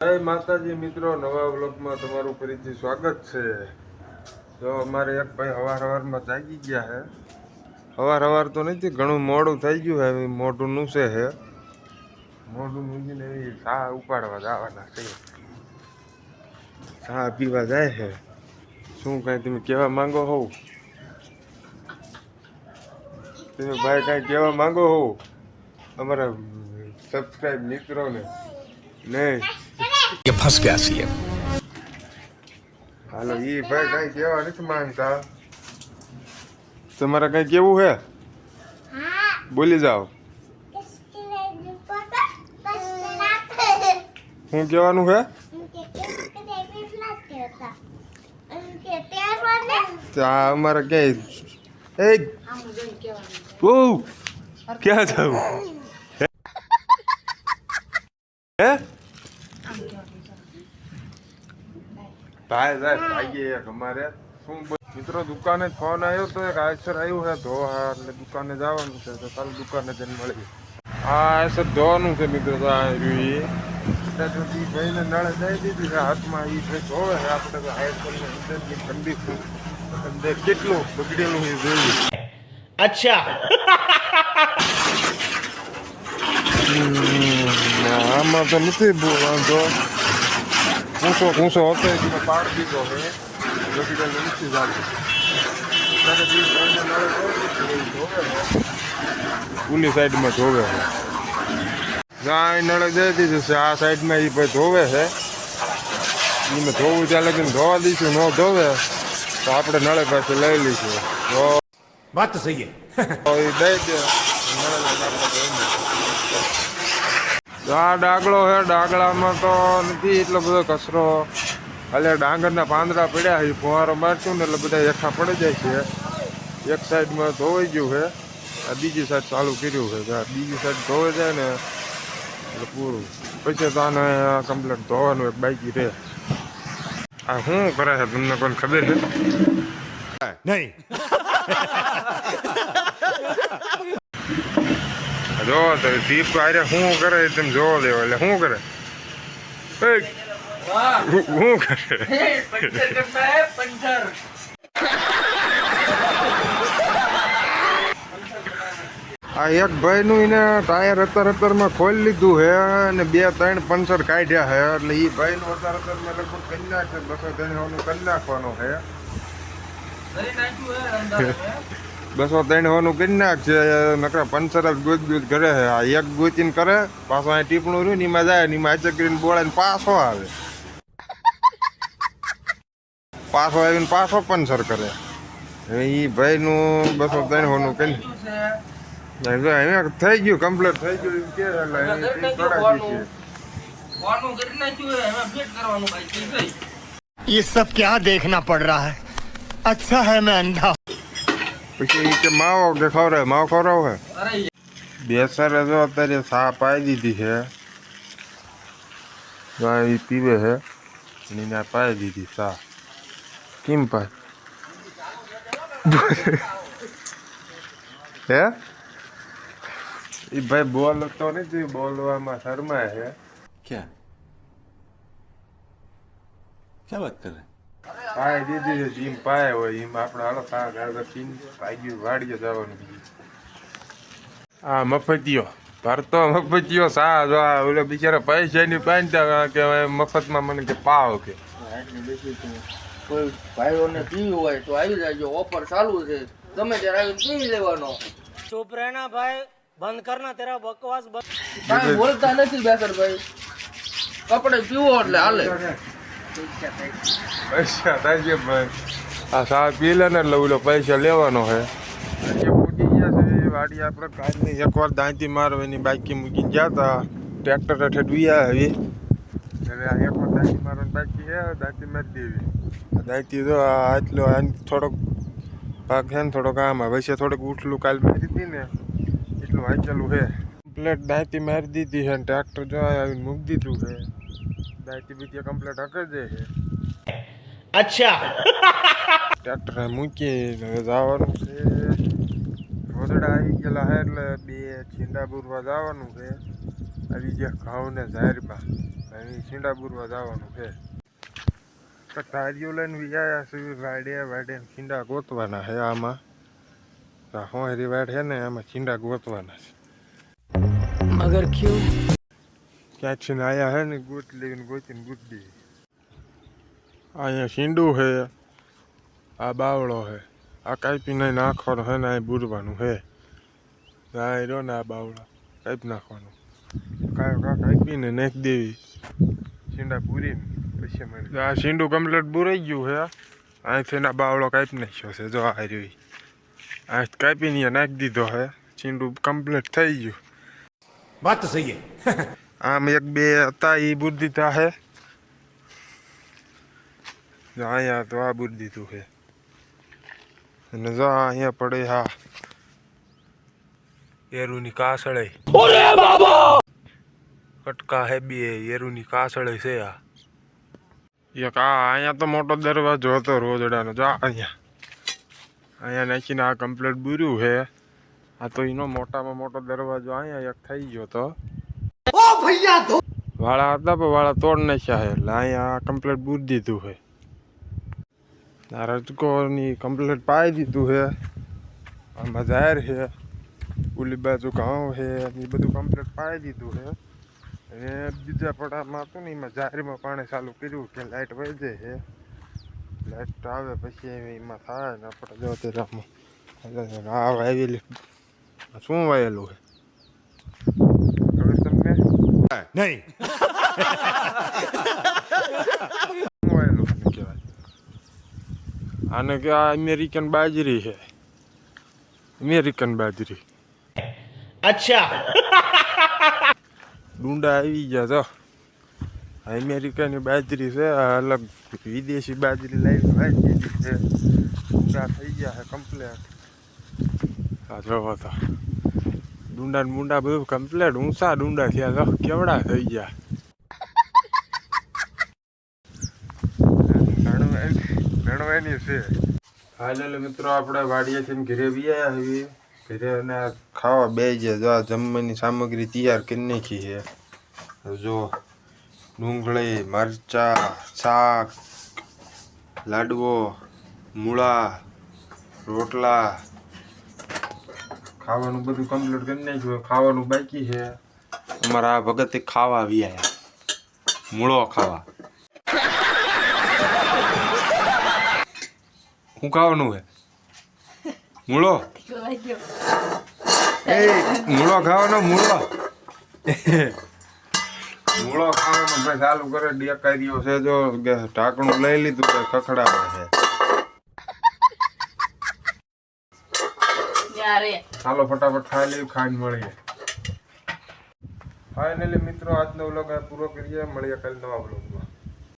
જય માતાજી મિત્રો, નવા વ્લોગમાં તમારું ફરીથી સ્વાગત છે. તો અમારે એક ભાઈ સવારમાં જાગી ગયા છે. સવાર તો નથી, ઘણું મોડું થઈ ગયું છે. મોઢું નૂસે છે. મોઢું નૂસીને એવી ચા ઉપાડવા જવાના છે. ચા પીવા જાય છે. શું કાંઈ તમે કહેવા માંગો હો? તમે ભાઈ કાંઈ કહેવા માંગો હો અમારા સબસ્ક્રાઈબ મિત્રોને? નહીં, ये फंस गया सी है। હાલો, એ ભાઈ કઈ કેવા નથી માંગતા. તમારે કઈ કેવું છે? બોલી જાઓ. શું કહેવાનું છે? અમારે ક્યાંય ક્યાં જવું હે? ભાઈ ભાગીએ અમારે શું મિત્રો, દુકાને ફોન આવ્યો તો એક આયસર આવ્યું છે ધોવા, એટલે દુકાને જવાનું છે. તો ચાલો દુકાને જઈને મળીએ. આ આયસર ધોવાનું છે મિત્રો. તો આ ભાઈને નળે દઈ દીધી છે હાથમાં. એ ભાઈ ધોવે છે. આપણે તો આયસરની અંદરની કંડીશન અંદર કેટલું બગડેલું એ જોયું. अच्छा આમાં તો નથી વાંધો. કૂંસો હતો એટલે પાડ દીધો છે. બગડેલું નથી જાતું. પુલી સાઈડમાં ધોવે છે. આ નળે દઈ દીધું છે. આ સાઈડમાં એ ભાઈ ધોવે છે. એને ધોવું ત્યાં લગીને ધોવા દઈશું. ન ધોવે તો આપણે નળે પાસે લઈ લઈશું. बात तो सही है। એ દઈ દે. આ ડાગલો છે. ડાગલામાં તો નથી એટલો બધો કચરો. એટલે ડાંગરના પાંદડા પડ્યા છે. ફુવારો મારશું ને એટલે બધા એકઠા પડી જાય છે. એક સાઈડમાં ધોવાઈ ગયું છે. આ બીજી સાઈડ ચાલુ કર્યું છે. બીજી સાઈડ ધોવાઈ જાય ને એટલે પૂરું. પછી તો આને કમ્પ્લીટ ધોવાનું એક બાકી રહે. આ શું કરે છે તમને કોઈને ખબર છે? नहीं જો તો દીપ આરે શું કરે તમે જોવો દેવો. એટલે શું કરે? શું કરે? આ એક ભાઈ નું એને ટાયર અત્તરમાં ખોલી લીધું છે અને 2-3 પંચર કાઢ્યા છે. એટલે એ ભાઈ નું અત્તરમાં લગભગ કરી નાખશે. 200-300 કરી નાખવાનું છે. 200-300 કરી નાખશે. નકરા પંચર જ ગોત કરે છે. આ એક ગોતીને કરે, પાછો અહીં ટીપણું રહ્યું ને એમાં જાય ને એમાં હાચર કરીને બોળાને પાછો આવે. પાછો આવીને પાછો પંચર કરે. હવે એ ભાઈનું 200-300 કરી થઈ ગયું, કમ્પ્લીટ થઈ ગયું એમ કે. ये सब क्या देखना पड़ रहा है। अच्छा है मैं अंधा। પછી કે માવો કે ખવડાવે, માવો ખવડાવો છે. બેસરે જો અત્યારે ચા પાઈ દીધી છે. એ પીવે છે. એને પાઈ દીધી ચા. કેમ પાય? હે? એ ભાઈ બોલતો નથી, બોલવામાં શરમાય છે. क्या क्या बात कर रहे हैं? પાય દીધી છે. જીમ પાય હોય એમ આપણે હાલો ચા ગાળવા પીને ભાગ્યું વાડીએ જવાનું. હા, મફતિયો ભરતો મફતિયો ચા. જો આ ઓલો બિચારા પૈસાની પાનતા કે મફતમાં મને કે પાવ કે. કોઈ ભાઈઓને પીવું હોય તો આવી જાજો, ઓફર ચાલુ છે. ગમે ત્યારે આવીને પી લેવાનો. चुप रहना भाई, बंद करना तेरा बकवास बंद। કાંઈ બોલતા નથી બેસર ભાઈ. કપડે પીવો એટલે હાલે. પૈસા થાય છે ભાઈ. આ ચા પી લે ને એટલે ઓલો પૈસા લેવાનો છે. મૂકી ગયા છે વાડી. આપણે કાલની એકવાર દાંતી મારવાની બાકી મૂકીને ગયા હતા. ટ્રેક્ટર હેઠે ડુયા આવી. હવે આ એકવાર દાંતી મારવાની બાકી છે. દાંતી મારી દેવી. દાંતી જો આટલો થોડોક ભાગ છે ને થોડોક આમાં વૈસે થોડુંક ઉઠલું કાલ મારી હતી ને એટલું વાંચેલું છે. કમ્પ્લેટ દાંતી મારી દીધી છે. ટ્રેક્ટર જો આવીને મૂકી દીધું છે. દાંતી બીજી કમ્પ્લેટ હકે જાય છે. अच्छा ટ્રેક્ટર મૂકી હવે જવાનું છે. રોદડા આવી ગયેલા છે એટલે 2 છીંડા બુરવા જવાનું છે. આવી ગયા ઘઉં ને ઝારમાં. અહીં છીંડા બુરવા જવાનું છે તો ધારીઓ લઈને વિચાર્યા છે વાડે છીંડા ગોતવાના છે આમાં હોરી વાડ છે ને આમાં છીંડા ગોતવાના છે मगर क्यों? ક્યાંથી ને આયા હે ને ગોત લેવીને ગોતીને ગુડી અહીંયા છીંડું છે આ બાવળો છે આ કાપી નહીં નાખવાનો છે ને અહીં બુરવાનું છે આ રહ્યો ને આ બાવળો કાપી નાખવાનું કાપીને નાખી દેવી છીંડા પૂરીને પછી મળી આ છીંડું કમ્પ્લીટ બુરાઈ ગયું છે અહીંથી ના બાવળો કાપી નાખ્યો છે જો આ રહ્યો આ કાપીને નાખી દીધો છે છીંડું કમ્પ્લીટ થઈ ગયું बात तो सही है આમ એક બે હતા એ બુર દીધા છે અહીંયા તો આ બુર દીધું છે અને જો અહીંયા પડે હા એરુની કાસળે કટકા હે બે એરુની કાસળે છે આ એક અહીંયા તો મોટો દરવાજો હતો રોજડાનો જો અહીંયા નાખીને આ કમ્પ્લીટ બુર્યું છે આ તો એનો મોટામાં મોટો દરવાજો અહીંયા એક થઈ ગયો તો વાળા હતા પણ વાળા તોડ નાખ્યા છે એટલે અહીંયા કમ્પ્લીટ બુર દીધું છે આ રજકોની કમ્પ્લીટ પાઈ દીધું છે આમાં જાહેર છે ઓલી બાજુ ઘઉં છે એ બધું કમ્પ્લીટ પાઈ દીધું છે અને બીજા પડામાં હતું ને એમાં જાહેરમાં પાણી ચાલુ કર્યું કે લાઇટ વહી જાય છે લાઇટ આવે પછી એમાં થાય ને આપણે જો ત્યારે આ વાવેલી શું વાયેલું છે ખબર તમને नहीं શું વાયેલું કહેવાય આને કે આ અમેરિકન બાજરી છે અમેરિકન બાજરી अच्छा ડુંડા આવી ગયા તો આ અમેરિકાની બાજરી છે આ અલગ વિદેશી બાજરી લાવી વાવી દીધી છે ડુંડા થઈ ગયા છે કમ્પ્લેટ આ જોવો તો ડુંડા ને મુંડા બધું કમ્પ્લેટ ઊંચા ડુંડા થયા તો કેવડા થઈ ગયા ગણવાની છે ફાઇનલ મિત્રો આપણે વાડીએથી ઘરે બી આવ્યા ઘરે અને ખાવા બે ગયા જો આ જમવાની સામગ્રી તૈયાર કરી નાખી છે જો ડુંગળી મરચા શાક લાડવો મૂળા રોટલા ખાવાનું બધું કમ્પ્લીટ કરી નાખ્યું ખાવાનું બાકી છે અમારા આ ભગતે ખાવા આવી આવ્યા મૂળો ખાવા શું ખાવાનું છે મૂળો એ મૂળો ખાવાનો મૂળો મૂળો ખાવાનો ભાઈ ચાલુ કરે ડેકારીઓ છે જો ઢાંકણું લઈ લીધું કે ખખડાવે છે ચાલો ફટાફટ ખાઈ લઈએ ખાઈને મળીએ ફાઇનલી મિત્રો આજનો વ્લોગ પૂરો કરીએ મળીએ કાલે નવા વ્લોગમાં